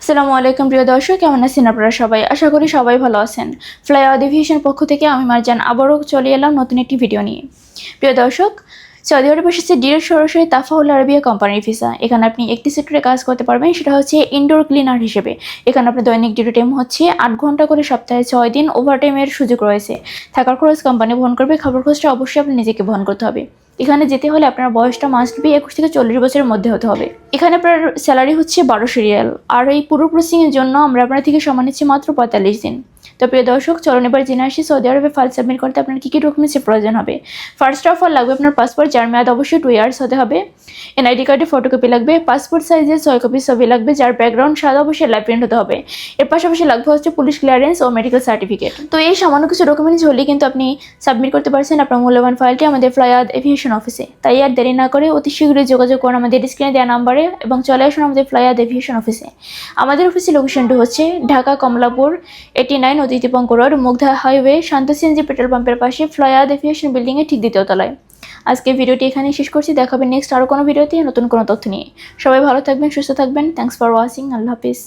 আসসালামু আলাইকুম প্রিয় দর্শক, কেমন আছেন আপনারা সবাই? আশা করি সবাই ভালো আছেন। ফ্লাই এভিয়েশন পক্ষ থেকে আমি মারজান আবারও চলে এলাম নতুন একটি ভিডিও নিয়ে। প্রিয় দর্শক, সৌদি আরব এসেছে ডিরেক্ট সরাসরি তাফাউল আরবিয়া কোম্পানির ভিসা। এখানে আপনি একটি সেক্টরে কাজ করতে পারবেন, সেটা হচ্ছে ইনডোর ক্লিনার হিসেবে। এখানে আপনার দৈনিক ডিউটি টাইম হচ্ছে 8 ঘন্টা করে, সপ্তাহে 6 দিন ওভারটাইমের সুযোগ রয়েছে। থাকার খরচ কোম্পানি বহন করবে, খাবার খরচটা অবশ্যই আপনি নিজেকে বহন করতে হবে। এখানে যেতে হলে আপনার বয়সটা মাস্ট বি 21 থেকে 40 বছরের মধ্যে হতে হবে। এখানে আপনার স্যালারি হচ্ছে 1200 রিয়াল, আর এই পুরো প্রসেসিংয়ের জন্য আমরা আপনার থেকে সময় নিচ্ছি মাত্র 45 দিন। তো প্রিয় দর্শক, চলুন এবার জেনে আসি সৌদি আরবে ফাইল সাবমিট করতে আপনার কী কী ডকুমেন্টসের প্রয়োজন হবে। ফার্স্ট অফ অল লাগবে আপনার পাসপোর্ট, যার মেয়াদ অবশ্যই 2 ইয়ার্স হতে হবে। এনআইডি কার্ডের ফটোকপি লাগবে, পাসপোর্ট সাইজের 6 কপি ছবি লাগবে, যার ব্যাকগ্রাউন্ড সাদা অবশ্যই লাইভ প্রিন্ট হতে হবে। এর পাশাপাশি লাগবে হচ্ছে পুলিশ ক্লিয়ারেন্স ও মেডিকেল সার্টিফিকেট। তো এই সামান্য কিছু ডকুমেন্টস হলেই কিন্তু আপনি সাবমিট করতে পারছেন আপনার মূল্যবান ফাইলটি আমাদের ফ্লাই এভিয়েশন অফিসে। তাই আর দেরি না করে অতি শীঘ্রই যোগাযোগ করুন আমাদের স্ক্রিনে দেওয়া নাম্বারে এবং চলে আসুন আমাদের ফ্লাই এভিয়েশন অফিসে। আমাদের অফিসের লোকেশনটি হচ্ছে ঢাকা কমলাপুর 89 অতি দীপঙ্কর রোড, মুগধা হাইওয়ে, শান্ত সিএনজি পেট্রোল পাম্পের পাশে, ফ্লাই এভিয়েশন বিল্ডিংয়ের ঠিক দ্বিতীয় তলায়। আজকে ভিডিওটি এখানেই শেষ করছি। দেখা হবে নেক্সট আরও কোনো ভিডিওতে নতুন কোনো তথ্য নিয়ে। সবাই ভালো থাকবেন, সুস্থ থাকবেন। Thanks for watching. Allah Hafiz.